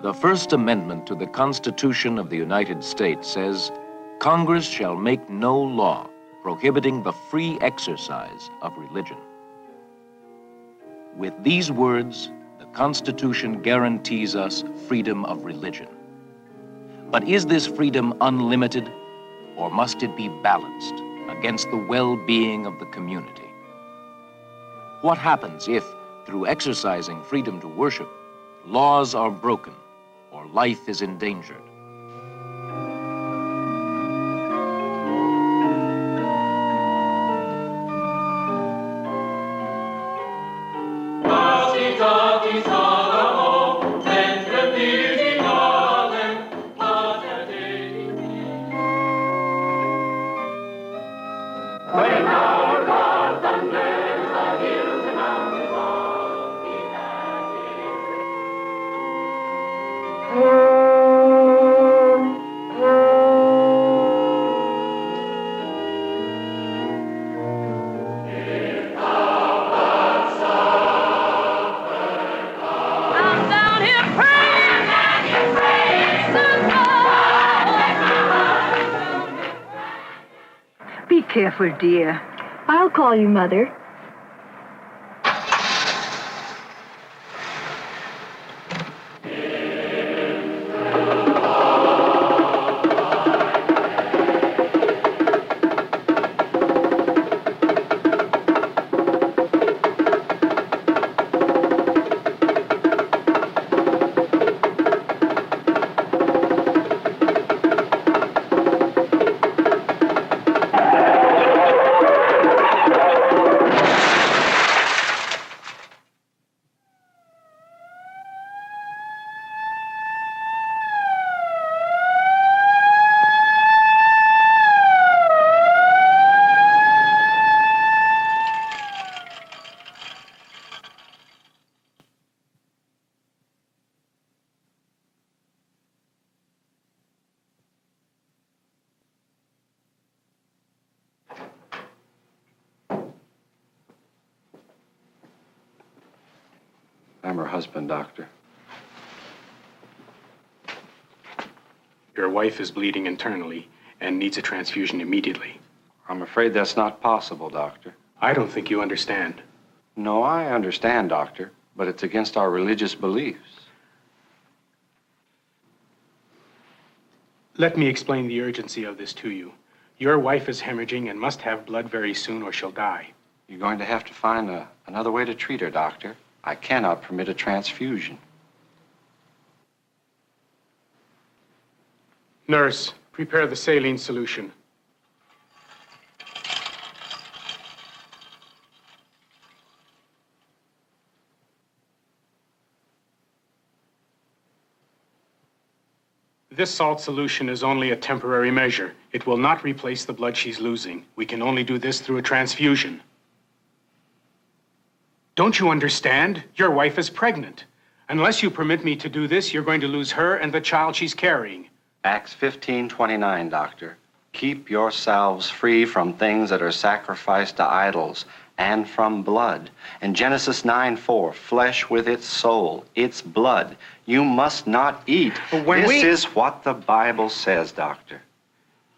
The First Amendment to the Constitution of the United States says, Congress shall make no law prohibiting the free exercise of religion. With these words, the Constitution guarantees us freedom of religion. But is this freedom unlimited, or must it be balanced against the well-being of the community? What happens if, through exercising freedom to worship, laws are broken or life is endangered? Be careful, dear. I'll call you Mother. I'm her husband, Doctor. Your wife is bleeding internally and needs a transfusion immediately. I'm afraid that's not possible, Doctor. I don't think you understand. No, I understand, Doctor, but it's against our religious beliefs. Let me explain the urgency of this to you. Your wife is hemorrhaging and must have blood very soon or she'll die. You're going to have to find another way to treat her, Doctor. I cannot permit a transfusion. Nurse, prepare the saline solution. This salt solution is only a temporary measure. It will not replace the blood she's losing. We can only do this through a transfusion. Don't you understand? Your wife is pregnant. Unless you permit me to do this, you're going to lose her and the child she's carrying. Acts 15:29, Doctor. Keep yourselves free from things that are sacrificed to idols and from blood. And Genesis 9:4, flesh with its soul, its blood, you must not eat. This is what the Bible says, Doctor.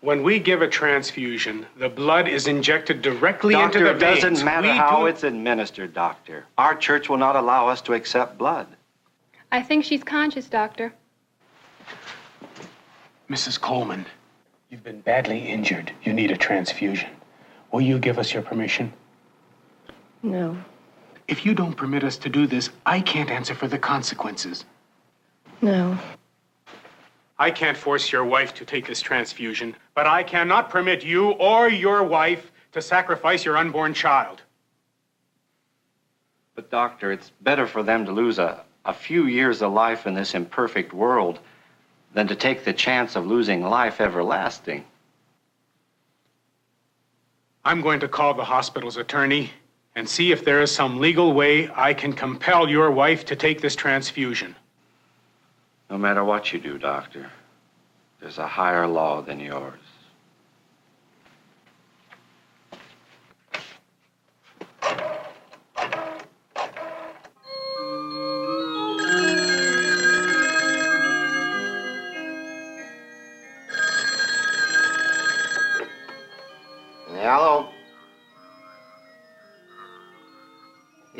When we give a transfusion, the blood is injected directly into the veins. Doctor, it doesn't matter how it's administered, Doctor. Our church will not allow us to accept blood. I think she's conscious, Doctor. Mrs. Coleman, you've been badly injured. You need a transfusion. Will you give us your permission? No. If you don't permit us to do this, I can't answer for the consequences. No. I can't force your wife to take this transfusion, but I cannot permit you or your wife to sacrifice your unborn child. But, Doctor, it's better for them to lose a few years of life in this imperfect world than to take the chance of losing life everlasting. I'm going to call the hospital's attorney and see if there is some legal way I can compel your wife to take this transfusion. No matter what you do, Doctor, there's a higher law than yours.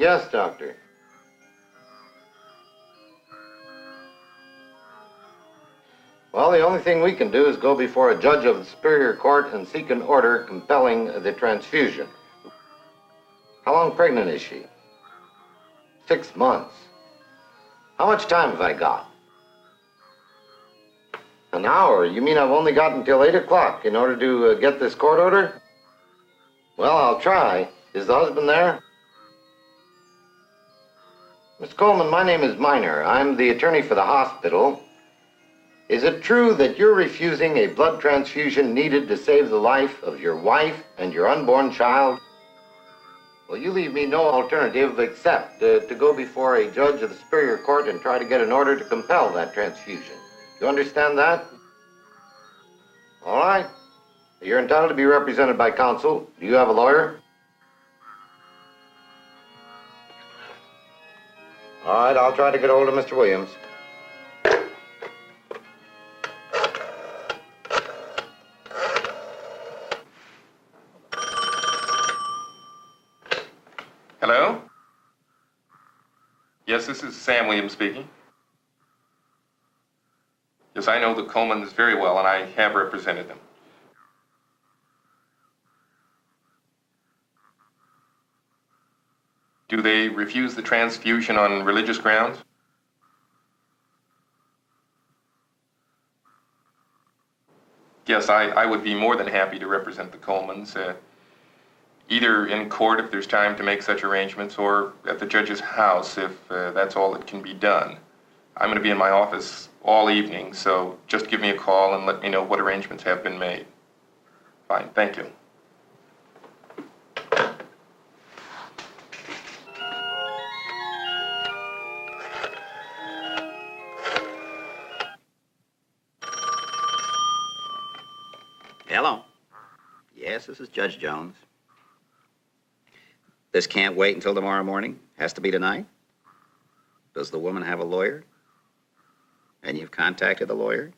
Yes, doctor. Well, the only thing we can do is go before a judge of the Superior Court and seek an order compelling the transfusion. How long pregnant is she? 6 months. How much time have I got? An hour? You mean I've only got until 8 o'clock in order to get this court order? Well, I'll try. Is the husband there? Miss Coleman, my name is Miner. I'm the attorney for the hospital. Is it true that you're refusing a blood transfusion needed to save the life of your wife and your unborn child? Well, you leave me no alternative except to go before a judge of the Superior Court and try to get an order to compel that transfusion. You understand that? All right. You're entitled to be represented by counsel. Do you have a lawyer? All right, I'll try to get hold of Mr. Williams. Hello? Yes, this is Sam Williams speaking. Yes, I know the Colemans very well, and I have represented them. Do they refuse the transfusion on religious grounds? Yes, I would be more than happy to represent the Colemans, either in court if there's time to make such arrangements, or at the judge's house if that's all that can be done. I'm going to be in my office all evening, so just give me a call and let me know what arrangements have been made. Fine, thank you. Hello. Yes, this is Judge Jones. This can't wait until tomorrow morning? Has to be tonight? Does the woman have a lawyer? And you've contacted the lawyer?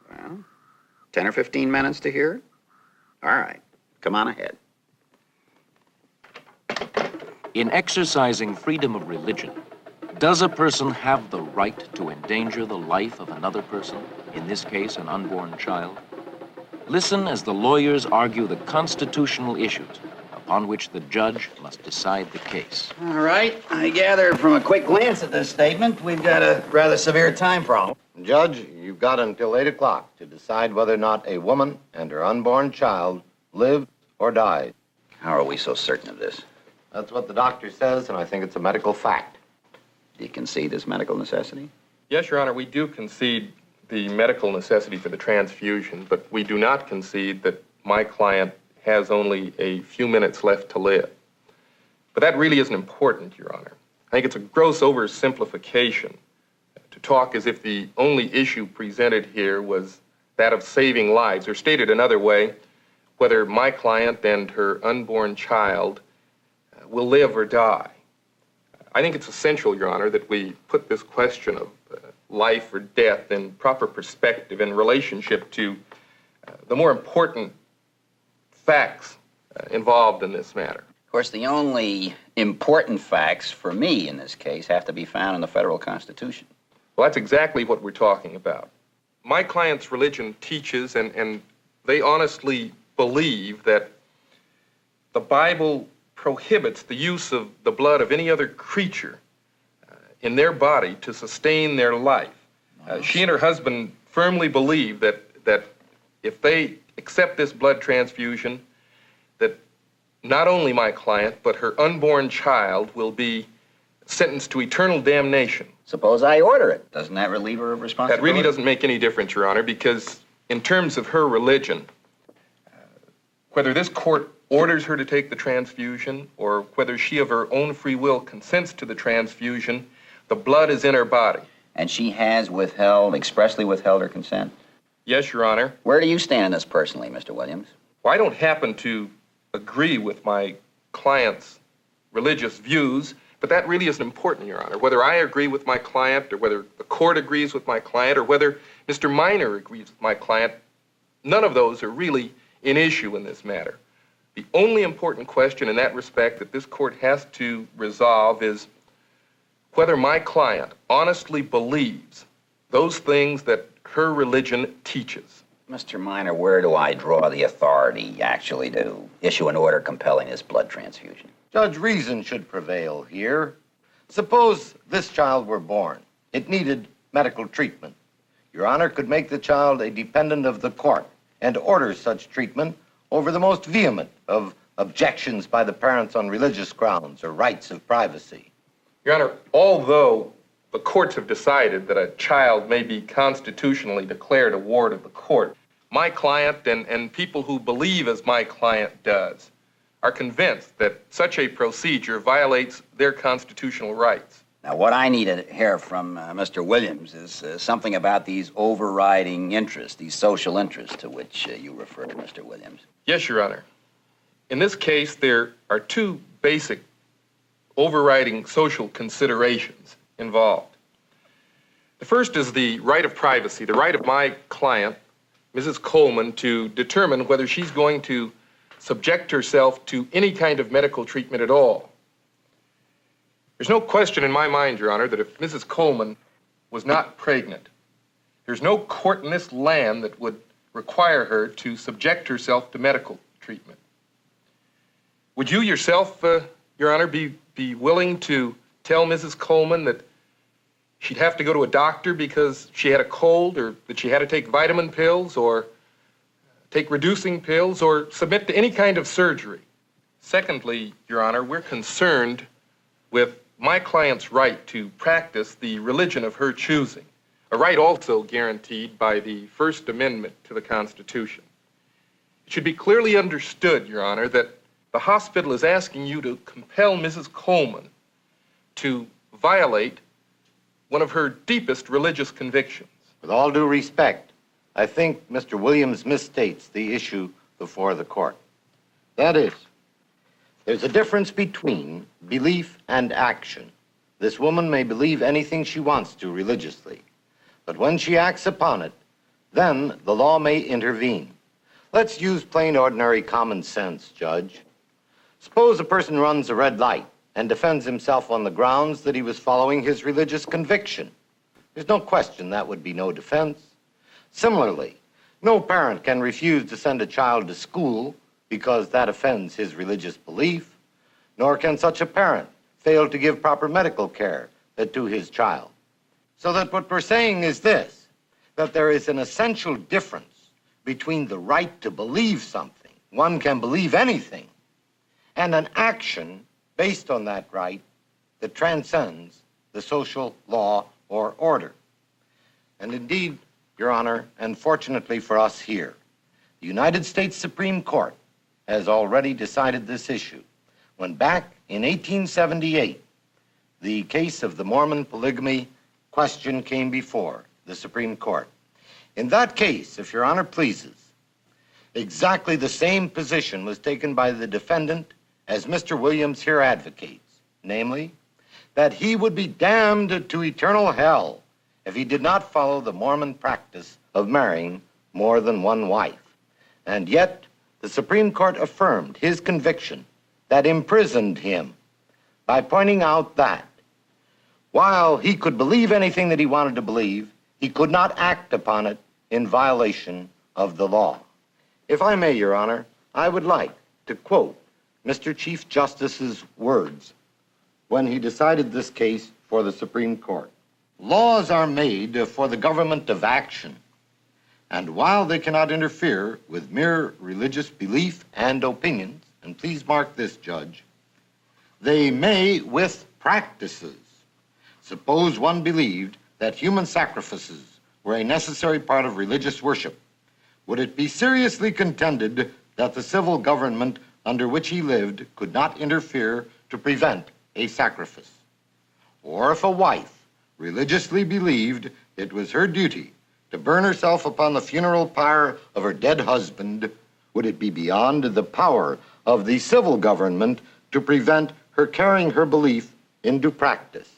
Well, 10 or 15 minutes to hear it? All right. Come on ahead. In exercising freedom of religion, does a person have the right to endanger the life of another person, in this case, an unborn child? Listen as the lawyers argue the constitutional issues upon which the judge must decide the case. All right. I gather from a quick glance at this statement, we've got a rather severe time problem. Judge, you've got until 8 o'clock to decide whether or not a woman and her unborn child lived or died. How are we so certain of this? That's what the doctor says, and I think it's a medical fact. Do you concede this medical necessity? Yes, Your Honor, we do concede the medical necessity for the transfusion, but we do not concede that my client has only a few minutes left to live. But that really isn't important, Your Honor. I think it's a gross oversimplification to talk as if the only issue presented here was that of saving lives, or stated another way, whether my client and her unborn child will live or die. I think it's essential, Your Honor, that we put this question of life or death in proper perspective in relationship to the more important facts involved in this matter. Of course, the only important facts for me in this case have to be found in the federal Constitution. Well, that's exactly what we're talking about. My client's religion teaches, and they honestly believe, that the Bible prohibits the use of the blood of any other creature in their body to sustain their life. She and her husband firmly believe that if they accept this blood transfusion, that not only my client, but her unborn child will be sentenced to eternal damnation. Suppose I order it. Doesn't that relieve her of responsibility? That really doesn't make any difference, Your Honor, because in terms of her religion, whether this court orders her to take the transfusion or whether she of her own free will consents to the transfusion, the blood is in her body. And she has expressly withheld her consent? Yes, Your Honor. Where do you stand in this personally, Mr. Williams? Well, I don't happen to agree with my client's religious views, but that really isn't important, Your Honor. Whether I agree with my client or whether the court agrees with my client or whether Mr. Miner agrees with my client, none of those are really an issue in this matter. The only important question in that respect that this court has to resolve is whether my client honestly believes those things that her religion teaches. Mr. Minor, where do I draw the authority actually to issue an order compelling this blood transfusion? Judge, reason should prevail here. Suppose this child were born. It needed medical treatment. Your Honor could make the child a dependent of the court and order such treatment over the most vehement of objections by the parents on religious grounds or rights of privacy. Your Honor, although the courts have decided that a child may be constitutionally declared a ward of the court, my client and people who believe as my client does are convinced that such a procedure violates their constitutional rights. Now, what I need to hear from Mr. Williams is something about these overriding interests, these social interests to which you refer, Mr. Williams. Yes, Your Honor. In this case, there are two basic overriding social considerations involved. The first is the right of privacy, the right of my client, Mrs. Coleman, to determine whether she's going to subject herself to any kind of medical treatment at all. There's no question in my mind, Your Honor, that if Mrs. Coleman was not pregnant, there's no court in this land that would require her to subject herself to medical treatment. Would you yourself, Your Honor, be willing to tell Mrs. Coleman that she'd have to go to a doctor because she had a cold, or that she had to take vitamin pills, or take reducing pills, or submit to any kind of surgery? Secondly, Your Honor, we're concerned with my client's right to practice the religion of her choosing, a right also guaranteed by the First Amendment to the Constitution. It should be clearly understood, Your Honor, that the hospital is asking you to compel Mrs. Coleman to violate one of her deepest religious convictions. With all due respect, I think Mr. Williams misstates the issue before the court. That is, there's a difference between belief and action. This woman may believe anything she wants to religiously, but when she acts upon it, then the law may intervene. Let's use plain, ordinary common sense, Judge. Suppose a person runs a red light and defends himself on the grounds that he was following his religious conviction. There's no question that would be no defense. Similarly, no parent can refuse to send a child to school because that offends his religious belief, nor can such a parent fail to give proper medical care to his child. So that what we're saying is this, that there is an essential difference between the right to believe something, one can believe anything, and an action based on that right that transcends the social law or order. And indeed, Your Honor, and fortunately for us here, the United States Supreme Court has already decided this issue. When back in 1878, the case of the Mormon polygamy question came before the Supreme Court. In that case, if Your Honor pleases, exactly the same position was taken by the defendant as Mr. Williams here advocates, namely, that he would be damned to eternal hell if he did not follow the Mormon practice of marrying more than one wife. And yet, the Supreme Court affirmed his conviction that imprisoned him by pointing out that while he could believe anything that he wanted to believe, he could not act upon it in violation of the law. If I may, Your Honor, I would like to quote Mr. Chief Justice's words when he decided this case for the Supreme Court. Laws are made for the government of action, and while they cannot interfere with mere religious belief and opinions, and please mark this, Judge, they may with practices. Suppose one believed that human sacrifices were a necessary part of religious worship. Would it be seriously contended that the civil government under which he lived could not interfere to prevent a sacrifice? Or if a wife religiously believed it was her duty to burn herself upon the funeral pyre of her dead husband, would it be beyond the power of the civil government to prevent her carrying her belief into practice?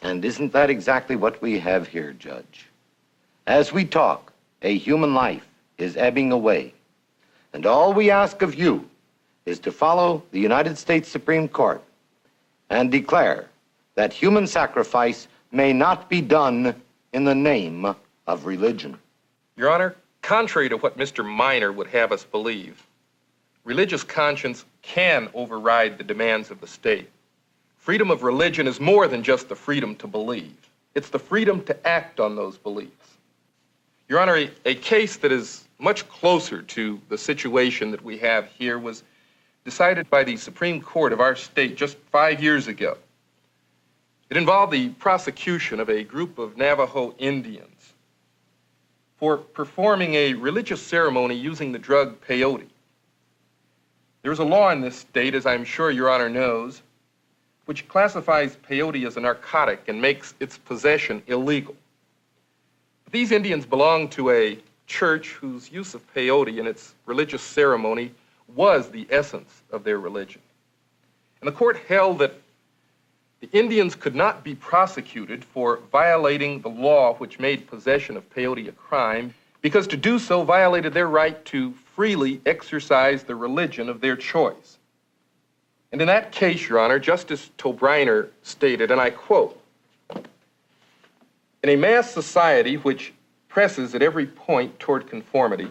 And isn't that exactly what we have here, Judge? As we talk, a human life is ebbing away. And all we ask of you is to follow the United States Supreme Court and declare that human sacrifice may not be done in the name of religion. Your Honor, contrary to what Mr. Minor would have us believe, religious conscience can override the demands of the state. Freedom of religion is more than just the freedom to believe. It's the freedom to act on those beliefs. Your Honor, a case that is much closer to the situation that we have here was decided by the Supreme Court of our state just 5 years ago. It involved the prosecution of a group of Navajo Indians for performing a religious ceremony using the drug peyote. There's a law in this state, as I'm sure Your Honor knows, which classifies peyote as a narcotic and makes its possession illegal. But these Indians belong to a church whose use of peyote in its religious ceremony was the essence of their religion. And the court held that the Indians could not be prosecuted for violating the law which made possession of peyote a crime, because to do so violated their right to freely exercise the religion of their choice. And in that case, Your Honor, Justice Tobriner stated, and I quote, "In a mass society which presses at every point toward conformity,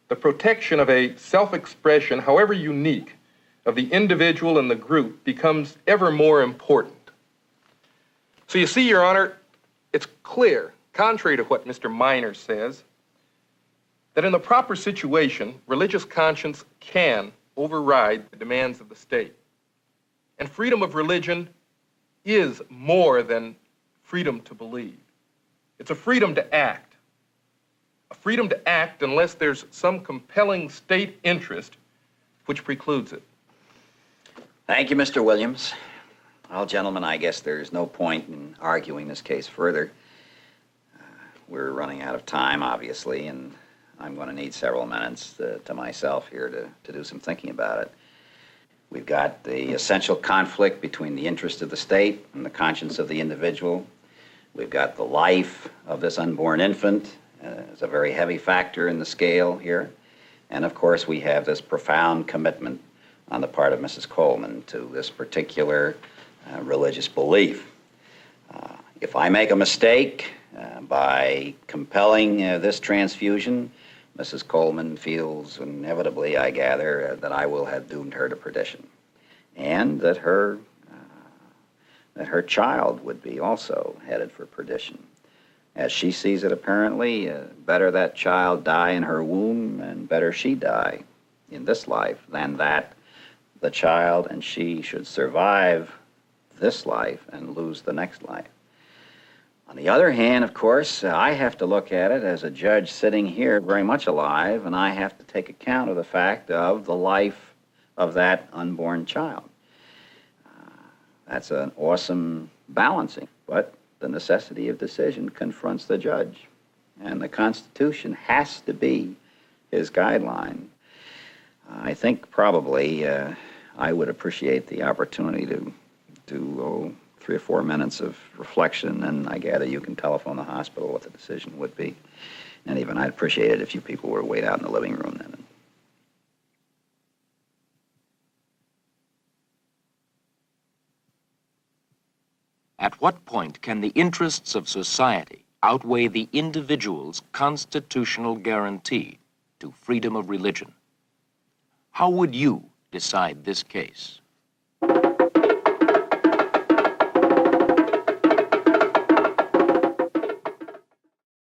the protection of a self-expression, however unique, of the individual and the group becomes ever more important." So you see, Your Honor, it's clear, contrary to what Mr. Minor says, that in the proper situation, religious conscience can override the demands of the state. And freedom of religion is more than freedom to believe. It's a freedom to act. A freedom to act unless there's some compelling state interest which precludes it. Thank you, Mr. Williams. Well, gentlemen, I guess there's no point in arguing this case further. We're running out of time, obviously, and I'm going to need several minutes to myself here to do some thinking about it. We've got the essential conflict between the interest of the state and the conscience of the individual. We've got the life of this unborn infant as a very heavy factor in the scale here. And of course, we have this profound commitment on the part of Mrs. Coleman to this particular religious belief. If I make a mistake by compelling this transfusion, Mrs. Coleman feels inevitably, I gather, that I will have doomed her to perdition, and that her child would be also headed for perdition. As she sees it, apparently, better that child die in her womb, and better she die in this life than that the child and she should survive this life and lose the next life. On the other hand, of course, I have to look at it as a judge sitting here very much alive, and I have to take account of the fact of the life of that unborn child. That's an awesome balancing, but the necessity of decision confronts the judge, and the Constitution has to be his guideline. I think probably I would appreciate the opportunity to do 3 or 4 minutes of reflection, and I gather you can telephone the hospital what the decision would be. And even I'd appreciate it if you people were wait out in the living room then. At what point can the interests of society outweigh the individual's constitutional guarantee to freedom of religion? How would you decide this case?